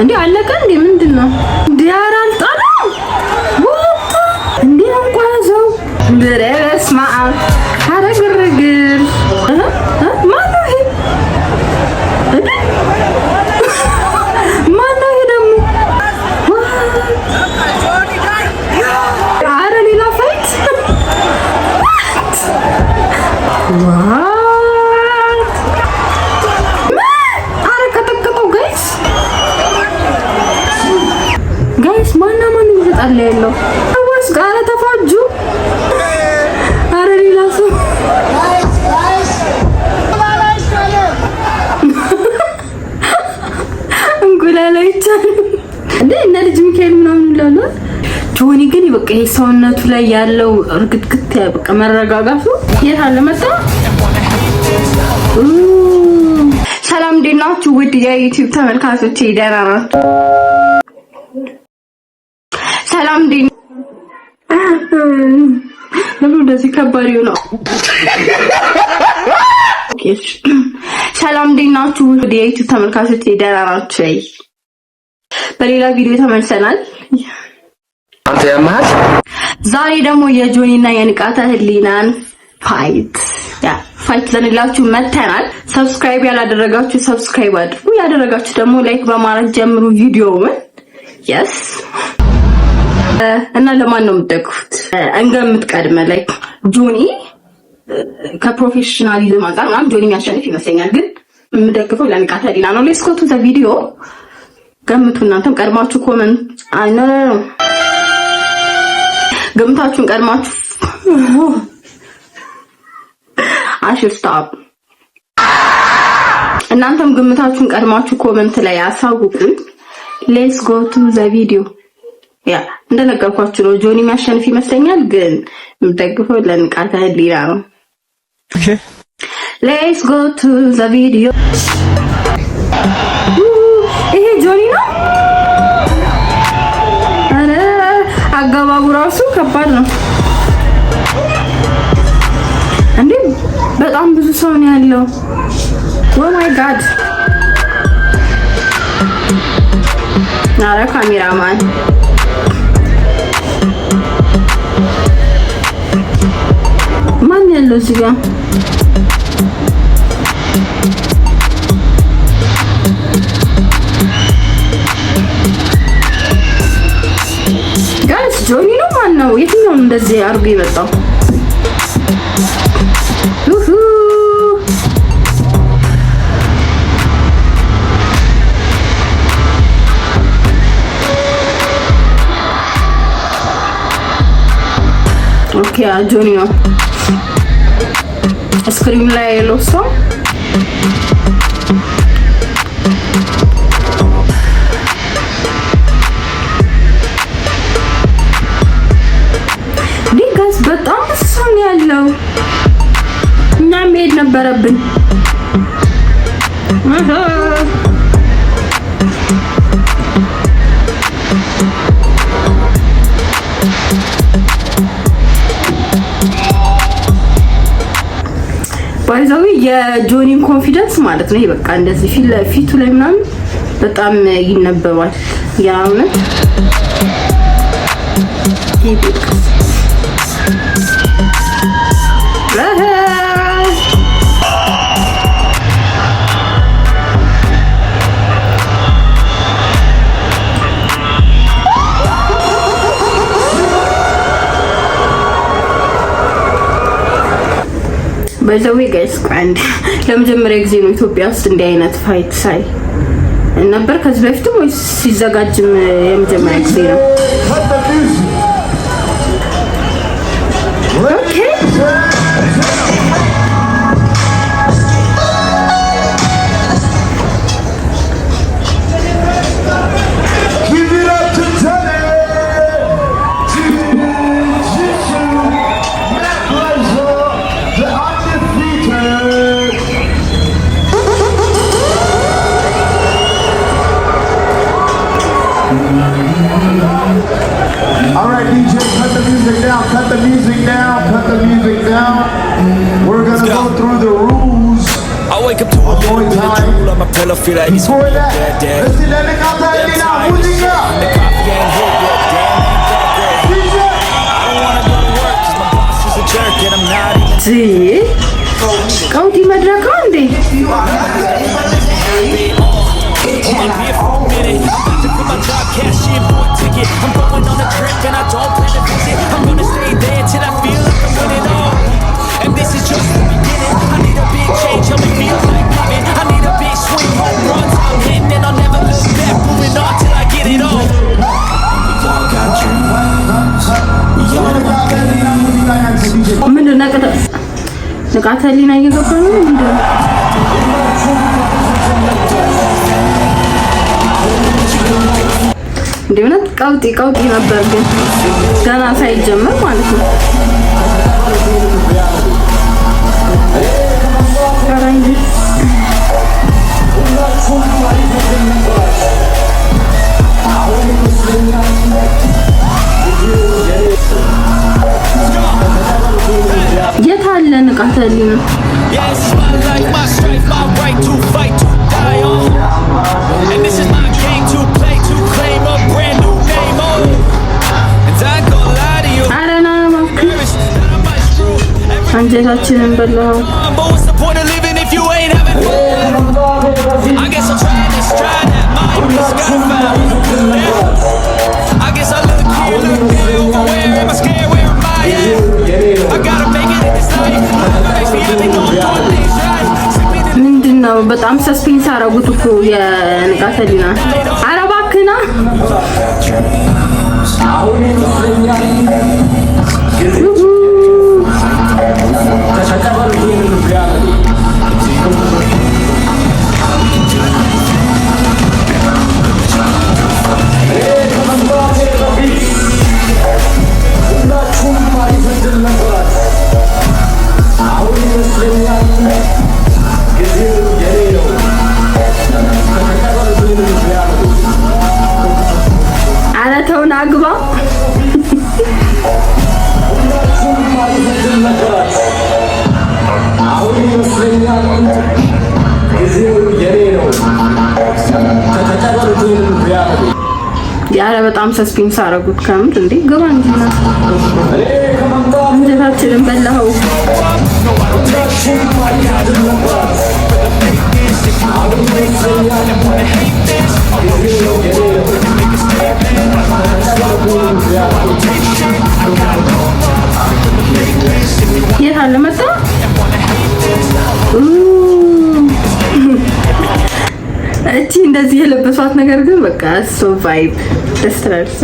እንዴ አለቀ እንዴ? ምንድነው ዲያራ አልጣላ ወጣ እንዴ አንቋዘው በስመ አብ አረግርግር ማነው ይሄ? ማነው ይሄ ደግሞ? አረ ሌላ ፋይት አለ ያለው አዋስ ጋር ተፋጁ። አረ ሌላ ሰው እንቁላል አይቻልም እንዴ? እነ ልጅ ሚካኤል ምናምን ይላሉ። ጆኒ ግን በቃ ይሄ ሰውነቱ ላይ ያለው እርግጥግጥ በቃ መረጋጋቱ የት አለ መጣ። ሰላም እንዴት ናችሁ? ውድ የዩቲዩብ ተመልካቾቼ ደህና ናችሁ? ሰላም እንዴት ነው? እንደዚህ ከባድ ነው። ሰላም እንዴት ናችሁ? ወደ የዩቲዩብ ተመልካቾች ደህና ናችሁ? በሌላ ቪዲዮ ተመልሰናል። አንተ ያማህ ዛሬ ደግሞ የጆኒና የንቃተ ህሊናን ፋይት ለንላችሁ መተናል። ሰብስክራይብ ያላደረጋችሁ ሰብስክራይብ አድርጉ፣ ያደረጋችሁ ደግሞ ላይክ በማድረግ ጀምሩ ቪዲዮውን። yes እና ለማን ነው የምትደግፉት? እንገምት ቀድመ ላይ ጆኒ ከፕሮፌሽናሊዝም አንፃር ምናምን ጆኒ የሚያሸንፍ ይመስለኛል፣ ግን የምደግፈው ለንቃተ ህሊና ነው። ሌትስ ጎ ቱ ዘ ቪዲዮ። ገምቱ እናንተም ቀድማችሁ ኮመንት ገምታችሁን ቀድማችሁ ስታፕ እናንተም ግምታችሁን ቀድማችሁ ኮመንት ላይ አሳውቁኝ። ሌትስ ጎ ቱ ዘ ቪዲዮ። እንደነገርኳችሁ ነው ጆኒ የሚያሸንፍ ይመስለኛል፣ ግን የምደግፈው ለንቃተ ህሊና ነው። ሌትስ ጎ ቱ ዘ ቪዲዮ። ይሄ ጆኒ ነው። አረ አገባቡ ራሱ ከባድ ነው እንዴ! በጣም ብዙ ሰው ነው ያለው። ኦ ማይ ጋድ! አረ ካሜራማን ማን ያለው እዚህ ጋር? ጋይስ ጆኒ ነው ማን ነው? የትኛው እንደዚህ አርጎ የመጣው? ኦኬ ጆኒ ነው ስክሪን ላይ ያለው ሰው። ዲጋስ በጣም ሰው ያለው እና መሄድ ነበረብን። ባይዛዊ የጆኒን ኮንፊደንስ ማለት ነው። ይሄ በቃ እንደዚህ ፊቱ ላይ ምናምን በጣም ይነበባል። ያውነት በዛው ጋይስ ቋንድ ለመጀመሪያ ጊዜ ነው ኢትዮጵያ ውስጥ እንዲህ አይነት ፋይት ሳይ ነበር። ከዚህ በፊትም ወይስ ሲዘጋጅም የመጀመሪያ ጊዜ ነው? ኦኬ All right, DJ, cut the music down, cut the music down, cut the music down. We're gonna go through the rules wake up to a little bit of drool on my pillow, feel like it's Before that, dead. let's see that nigga out there, Damn nigga, tired of music shit. up. The coffee ain't hit yet, damn ain't that great. DJ. I don't wanna go to work 'cause my boss is a jerk and I'm not even ቀውጢ መድረክ እንዴ? on my beer for a minute. About to quit my job, cash in for a ticket. I'm going on a trip and I don't plan to visit. I'm gonna stay there till I feel like I'm winning all. And this is just the beginning. I need a big change, help me feel like living. I need a big swing, home runs, I'm hitting and I'll never look back. Moving on till I get it all. We all got dreams. We all got dreams. ምንድን ነው ንቃተ ህሊና እየገባ ነው ምንድን ነው? እንደውነት ቀውጢ ነበር ግን ገና ሳይጀመር ማለት ነው። የት አለ ንቃተ ህሊና? Yes, my life, my strife, my right to fight, to die on. And this is my game to play, to claim a brand new name, oh. And I ain't gonna lie to you. አረና Nervous that I might screw everything አንጀታችንን በላው። on, but what's the point of living if you ain't having fun? I guess I'll try this, try that, mind is skybound. Yeah. I guess I look here, look there, over where am I scared, where am I at? I gotta make it in this life. Makes me think I'm doing things right. ምንድነው በጣም ሰስፔንስ አረጉት እኮ የንቃተ ህሊና። ኧረ እባክህ ና ኧረ ተው ና ግባ። ኧረ በጣም ሰስፔንስ አረጉት ከምር እንዴ ግባ እንጂ ና አንጀታችንን በላኸው። የት አለ መጣ? እቺ እንደዚህ የለበሷት ነገር ግን በቃ ሶ ቫይብ ደስ ትላለች።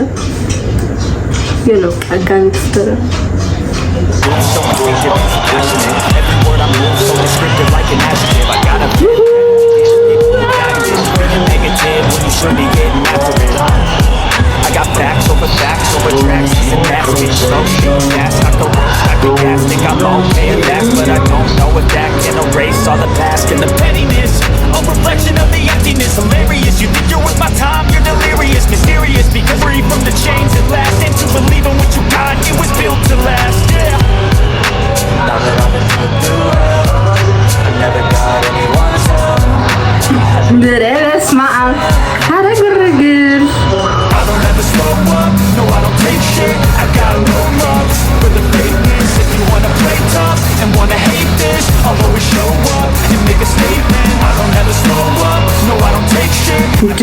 ጋንግስተር So instinctive, passionate. Every word I move so descriptive, like an adjective. I gotta be negative when you should be getting after it. I got facts over tracks, and that's me. So speed fast, I can roast, I can gas. Think I'm okay at that, but I don't know if that can erase all the past and the pettiness. A reflection of the emptiness, hilarious. You think you're worth my time, you're delirious, mysterious. Because free from the chains at last, and to believe in what you got, it was built to last. Yeah. Now that I've been put through hell, I never got anyone's help. በስመ አብ ኧረ ግርግር I don't ever slow up, no I don't take shit. I got no love for the fakeness. If you wanna play tough and wanna hate this, I'll always show up and make a statement. I don't ever slow up, no I don't take shit. እንዴ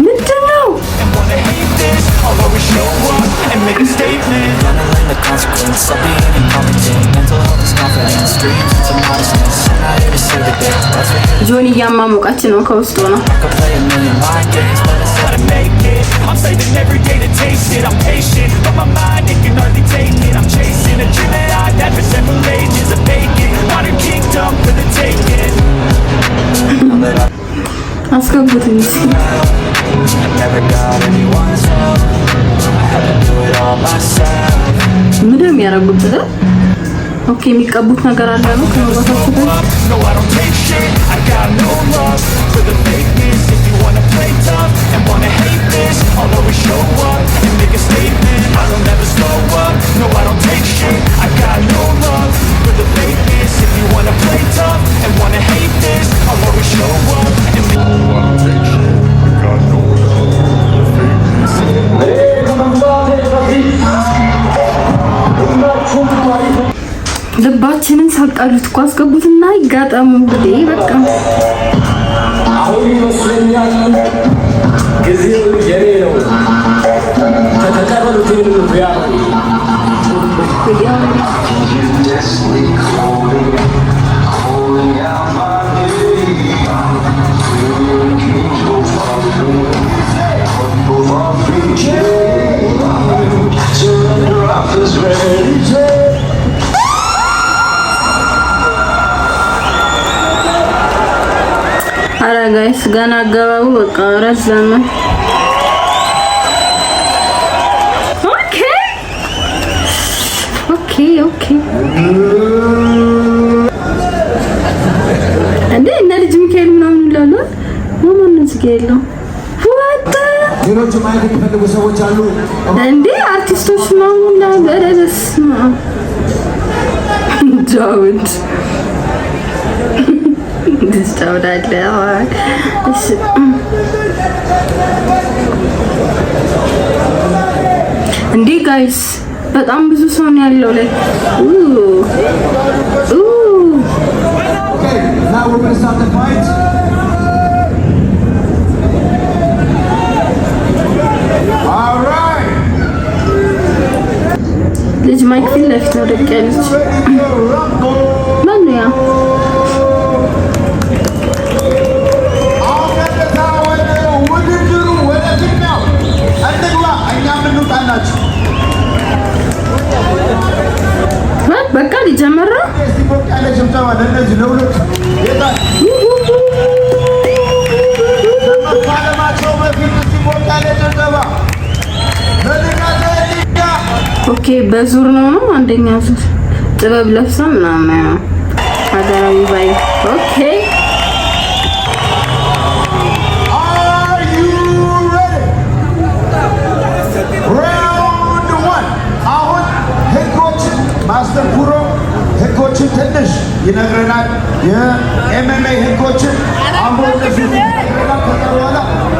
ምንድን ነው? And wanna hate this, I'll always show up and make a statement. Handling the consequence of being incompetent. Mental health is confidence, dreams into modestness. I'm not here to save the day, that's for you. ጆኒ እያማሞቃች ነው ከውስጡ ነው። I could play a million mind games, but it's how to make it. I'm saving every day to taste it. I'm patient, but my mind, it can hardly take it. I'm chasing a dream that I've had for several ages. A vacant, modern kingdom for the taking. አስገቡት እንጂ I never got anyone's help. I had to do it all myself. ምንድን ነው የሚያደርጉት? ኦኬ የሚቀቡት ነገር አለ ነው ከመባታችሁ በፊት No, I don't take shit. I got no love for the fakeness. If you wanna play tough and wanna hate this, I'll always show up and make a statement. I don't ever slow up. No, I don't take shit. I got no love for the fakeness. If you wanna ሳቃሉት እኮ አስገቡትና ይጋጠሙ እንዴ በቃ አሁን ይመስለኛል ጊዜው የኔ ነው ተተቀበሉት ይሄንን ቢያሩ አረ ጋይስ ገና አገባቡ በቃ ረዘመ። ኦኬ እንዴ እና ልጅ ሚካኤል ምናምን ይላል ማን ነው ዝጌለው ወጣ ሌሎች ማየት የሚፈልጉ ሰዎች አሉ እንዴ አርቲስቶች ነው እና በረደስማ ዳውድ ዳውድ እሺ እንዴ ጋይስ በጣም ብዙ ሰው ነው ያለው ላይ Okay, now we're going to start the fight. All right. ልጅ ማይክ ፊት ለፊት ነው ደቅ ያለች ማን ነው ያ በቃ ሊጀመር ነው ኦኬ በዙር ነው አንደኛ ዙር ጥበብ ለብሳ ምናምን ሀገራዊ ባይ ኦኬ ማስተር ኩሮ ህጎችን ትንሽ ይነግረናል። የኤምኤምኤ ህጎችን አሁን እንደዚህ ይነግረናል። ከዛ በኋላ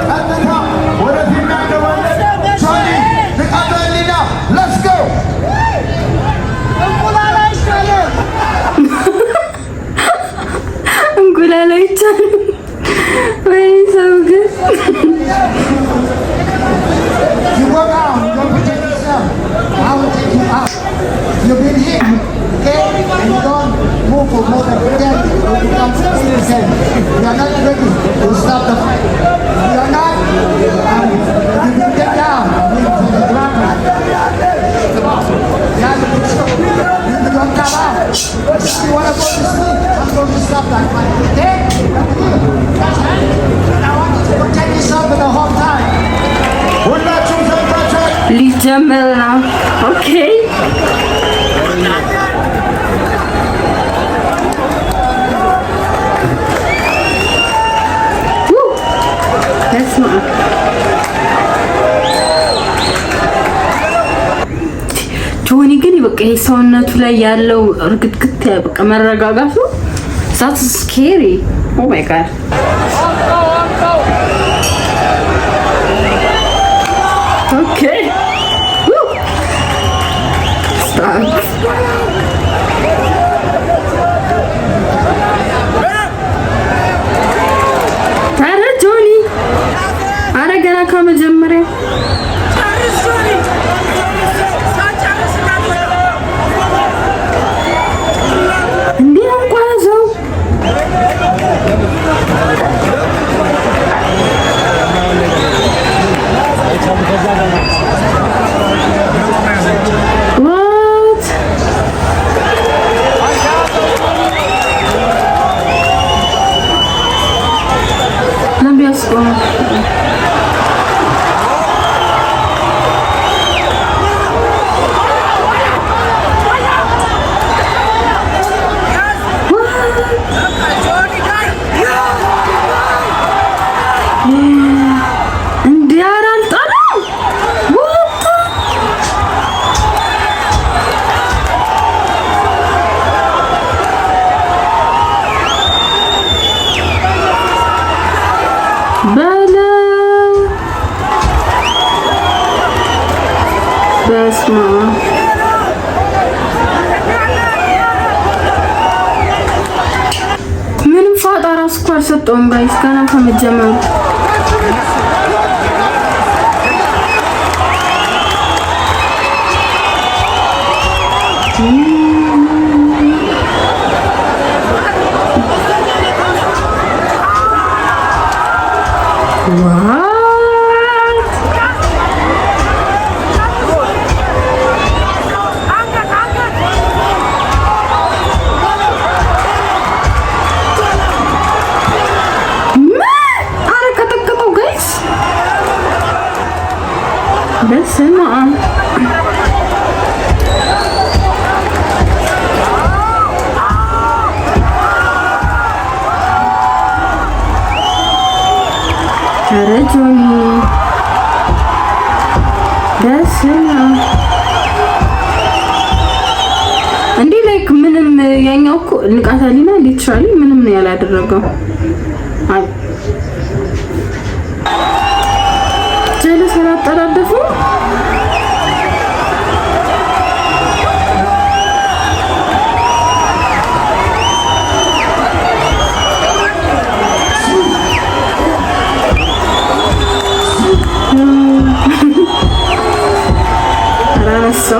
ቀጥታ ወደ ፊልም ያገባለን። ጆኒ ንቃተሊና ሌትስ ጎ እንቁላል አይቻልም ወይ ሰው ግን You've been hit, okay? And you don't move for more than 10 or become 60%. You are not ready to stop the fight. You are not, you can get down from the ground. You have to be sure. You don't come out. If you want to go to sleep, I'm going to stop that fight. Okay? I want you to protect yourself the whole time. ሊጀመር ነው ኦኬ ጆኒ ግን በቃ ሰውነቱ ላይ ያለው እርግጥግጥ በቃ መረጋጋቱ that's scary oh my god okay woo stop ታረ ጆኒ አረ ገና ከመጀመሪያ አልሰጠውም ጋይስ ገና ከመጀመሩ በስመ አብ ኧረ ጆኒ በስመ አብ እንዴ ላይክ ምንም ያኛው እኮ ንቃተ ህሊና ሊትራሊ ምንም ነው ያላደረገው ጀለስ አላጠራደፉ So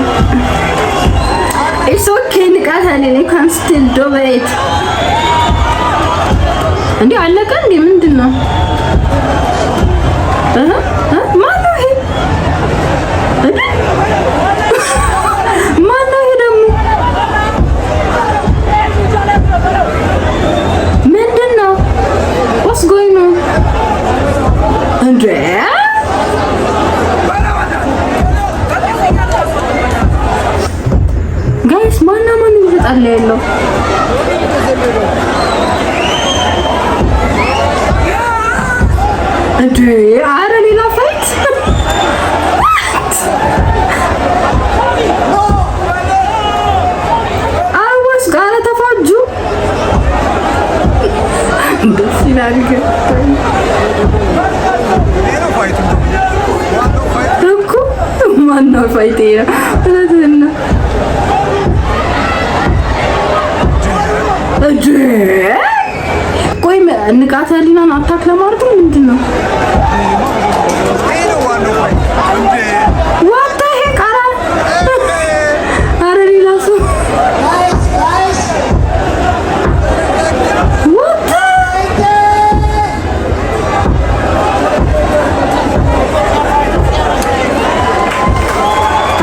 it's okay ንቃተ ህሊና you can still do it እንዴ አለቀ እንዴ ምንድነው ማነው ይሄ እንዴ ማነው ይሄ ደግሞ ምንድነው what's going on እንዴ ጋይስ ማን እየተጣላ ያለው እንዴ አረ ሌላ ፋይት አወስ ጋር ተፋጁ ደስ ይላል ግን እኮ ማነው ፋይት እለትና ቆይ ንቃተ ህሊናን አታክ ለማድረግ ምንድነው ወጣ ይሄ ቃራ አረ ሌላ ሰው ወጣ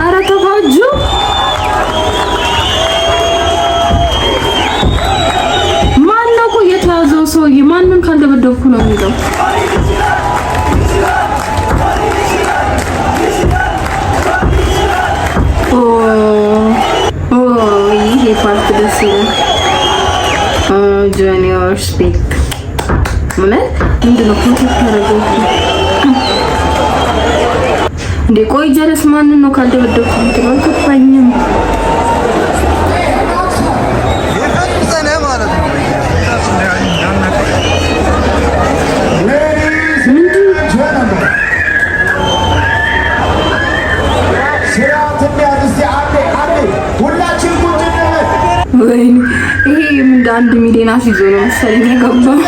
አረ ተፋጁ ሰውዬ ማንን ካልደበደብኩ ነው የሚለው ይሄ ፓርት ደስ ይላል ጁኒየር ስፒክ ማለት ምንድነው ኮንታክት ያደረገው እንዴ ቆይ ጀለስ ማንን ነው ካልደበደብኩ የምትለው አልገባኝም ወይኔ ይሄ ምን አንድ ሚሊዮን አስይዞ ነው መሰለኝ የገባው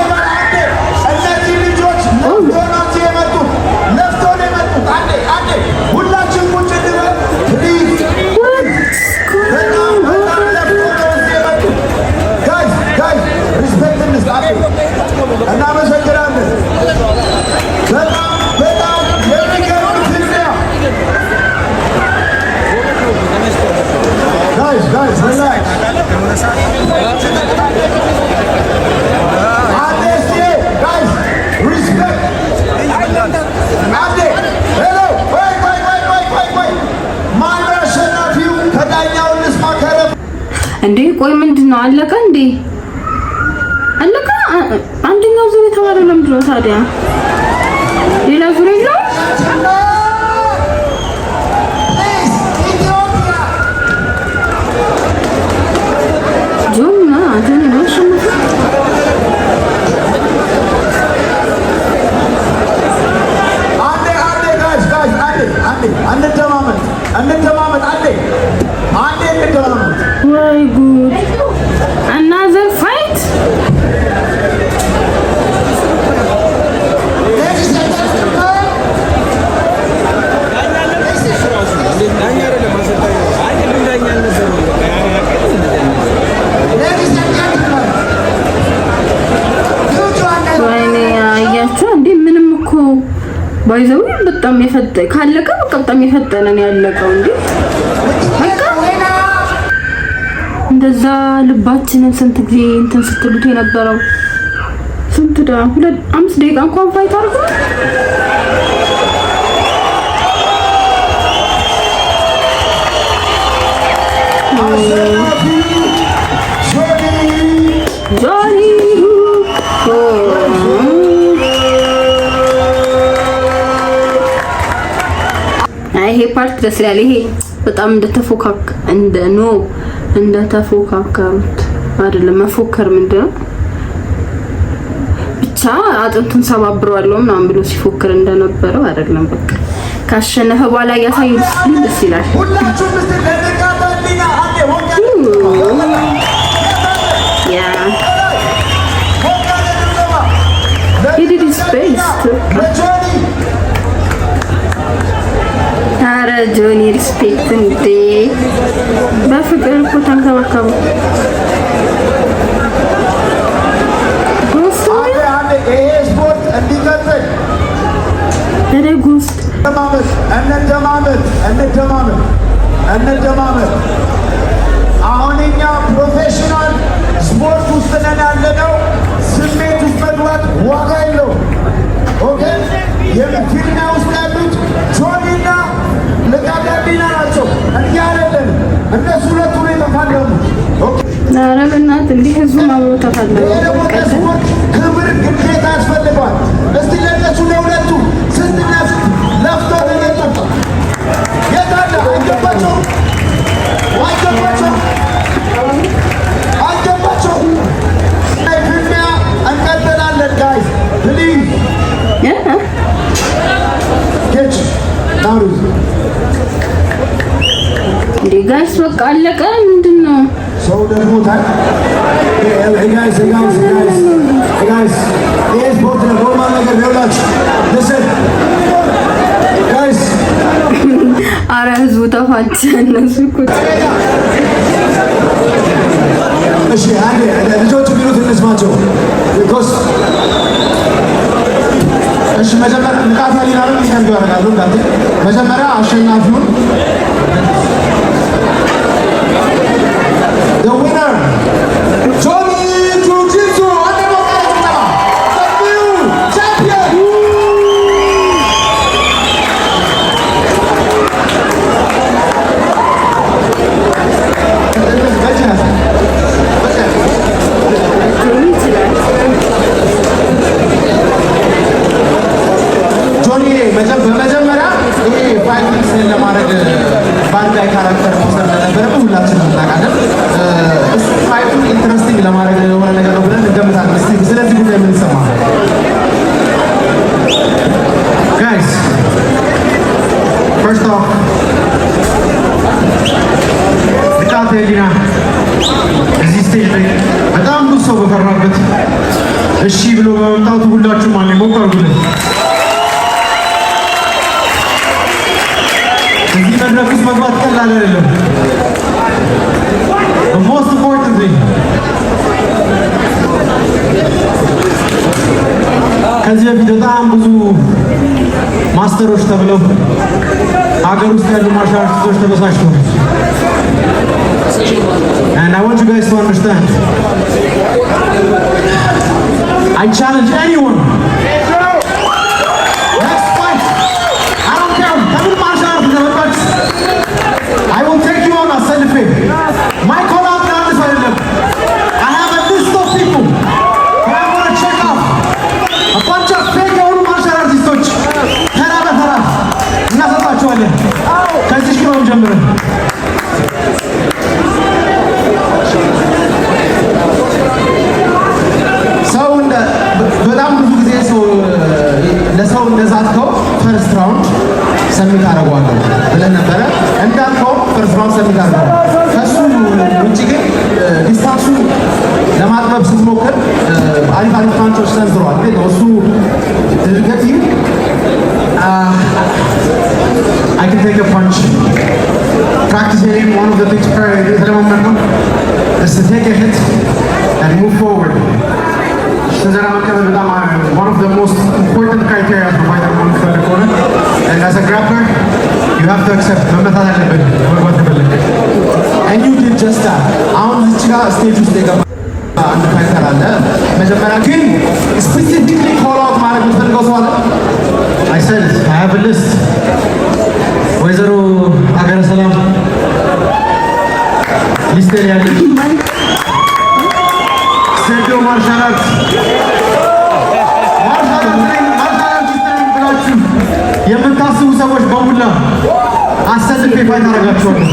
እነዚህ ልጆች ለፍቶናቸው የመጡት ለፍቶ ነው የመጡት አንዴ ሁላችን ቁጭ እንበል ፕሊዝ በጣም ለፍቶ ነው የመጡት ጋይስ ሪስፔክት እንስጣቸው እናመሰግናለን በጣም የሚገርም ፍልሚያ ጋይስ ሪላክስ እንዴ ቆይ ምንድነው አለቀ እንዴ አለቀ አንደኛው ዙር የተባለ ለምንድን ነው ታዲያ ሌላ ዙር የለው ጆና አጀን ነው ሽምፍ ወይ ጉድ another fight ባይዘው በጣም የፈጠነ ካለቀ በጣም የፈጠነ ነው ያለቀው እንዴ እንደዛ ልባችንን ስንት ጊዜ እንትን ስትሉት የነበረው ስንት ዳ 5 ደቂቃ እንኳን ፋይት አድርጎ ጆኒ ይሄ ፓርት ደስ ይላል። ይሄ በጣም እንደተፎካከሩት አይደለም መፎከር ምንድነው ብቻ አጥንቱን ሰባብረዋለሁ ምናምን ብሎ ሲፎክር እንደነበረው አይደለም። በቃ ካሸነፈ በኋላ ያሳዩት ደስ ይላል። He did his best. ኧረ ጆኒ ሪስፔክት እንዴ በፍቅር እኮ ተንከባከቡ። ስፖርት እንዲቀጥል እንደማመጥ አሁን እኛ ፕሮፌሽናል ስፖርት ውስጥ ነን ያለነው። ስሜት ውስጥ መግባት ዋጋ የለውም። ኦኬ የፊልም ውስጥ ያሉት ጆኒና ልቃቀቢና ናቸው። እንዲህ አይደለም። እነሱ ሁለቱ ነው የተፋለሙት። ኧረ በእናትህ እንዲህ ህዝቡ ማብሮታት አለ። ስፖርት ክብር ግዴታ ያስፈልገዋል። እስቲ ለእነሱ ለሁለቱ ስንትና ስንት ለፍቶ ተገጠጠ የታለ አይገባቸው ፊልሚያ እንቀጥላለን። ጋይስ ፕሊዝ ጌች ናሩዝ እንዴ ጋይስ በቃ አለቀ። ምንድን ነው ሰው ደግሞታል። ጋይስ ይሄ ስፖርት ነው። ኖርማል ነገር ቢሆንላችሁ ጋይስ አረ ህዝቡ ተፋቸ። እነሱ እኮ እሺ አንዴ ልጆቹ ቢሉት እንስማቸው። ቢኮዝ እሺ መጀመሪያ ንቃት ሊናረም ይሄን ያደርጋሉ። መጀመሪያ አሸናፊውን the winner Johnny Jiu-Jitsu the new champion. ጆኒ በመጀመሪያ ይሄ ፋይቲንግ ለማድረግ ባንድ ላይ ካራክተር መውሰድ ነበረ። ሁላችንም እናውቃለን። እሱ ፋይቱን ኢንትረስቲንግ ለማድረግ የሆነ ነገር ነው ብለን እንገምታለን። እስቲ ስለዚህ ጉዳይ ምን ይሰማል? ጋይስ ፈርስት ኦፍ ንቃተ ህሊና እዚህ ስቴጅ ላይ በጣም ብዙ ሰው በፈራበት እሺ ብሎ በመምጣቱ ሁላችሁም አንዴ ሞቅ አድርጉልን። እዚህ መድረክ ውስጥ መግባት ቀላል አይደለም። The most important thing ከዚህ በፊት በጣም ብዙ ማስተሮች ተብለው ሀገር ውስጥ ያሉ ማርሻል አርቲስቶች ተበሳጭተዋል። And I want you guys to understand, I challenge anyone. Next fight, I don't care. I will take you on አሰልፌ ማይኮላ ብራንድስ አይደለም። I have a list of people who I want to check off. A bunch of fake የሆኑ ማርሻል አርቲስቶች ተራ በተራ እናሰጣቸዋለን። ከዚህ ኪሎም ጀምረን ሰው በጣም ብዙ ጊዜ ለሰው እንደዛትከው ፈርስት ራውንድ ሰሚት አደርገዋለሁ ብለን ነበረ። እንዳልከው ፈርስት ራውንድ ሰሚት አደርገዋለሁ። ከሱ ውጭ ግን ዲስታንሱ ለማጥበብ ስትሞክር አሪፍ ፓንቾች ሰንዝረዋል። ግን እሱ ድርገት I can take a punch. Practicing one of the things is to take a hit and move forward. One of the most important criteria for ቤተክርስቲያን ያለች ሴዶ ማርሻላት ብላችሁ የምታስቡ ሰዎች በሙላ አሰልፌ ፋይት አደርጋችኋለሁ።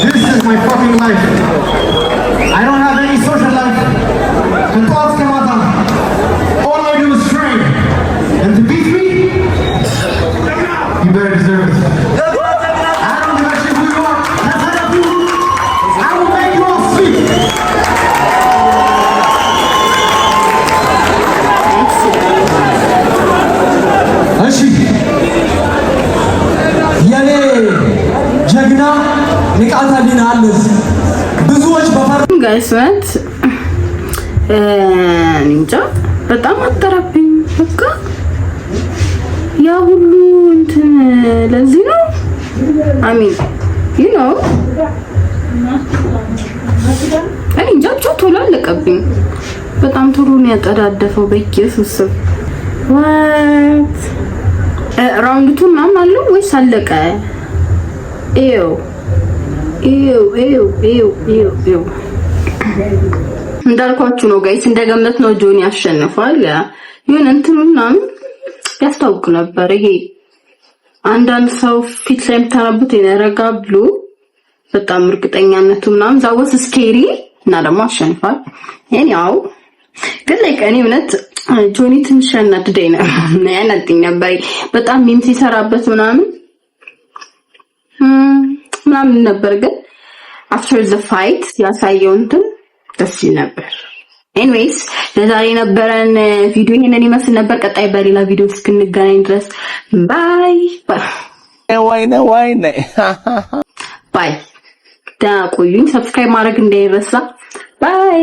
This is my fucking life. I don't have any social life. And thoughts come out. All I do is train. And to beat me, you better deserve it. I don't give a shit who you are. That's how you do. I will make you all speak. እሺ የኔ ጀግና ንቃተ ህሊና አለስ ብዙዎች ጋይስት እንጃ በጣም አጠራብኝ። በቃ ያ ሁሉ እንትን ለዚህ ነው አሚን እኔ እንጃ ብቻ ቶሎ አለቀብኝ። በጣም ቶሎ ነው ያጠዳደፈው በኢየሱስ ስም። ዋት ራውንድ 2 ምናምን አለው ወይስ አለቀ? ኤው እንዳልኳችሁ ነው ጋይስ፣ እንደገመት ነው ጆኒ ያሸንፋል። ይሁን እንትኑ ምናምን ያስታውቅ ነበር። ይሄ አንዳንድ ሰው ፊት ላይ የምታነቡት የነረጋ ብሉ በጣም እርግጠኛነቱ ምናምን ዛወስ ስኬሪ እና ደግሞ አሸንፋል። ያው ግን like እኔ እውነት ጆኒ ትንሽ ያናድደኝ ነበር በጣም ሚም ሲሰራበት ምናምን ነበር። ግን after the fight ያሳየው እንትን ደስ ይል ነበር። ኤኒዌይስ ለዛሬ ነበረን ቪዲዮ ይሄንን ይመስል ነበር። ቀጣይ በሌላ ቪዲዮ እስክንገናኝ ድረስ ባይ ባይ። ደህና ቆዩኝ። ሰብስክራይብ ማድረግ እንዳይረሳ። ባይ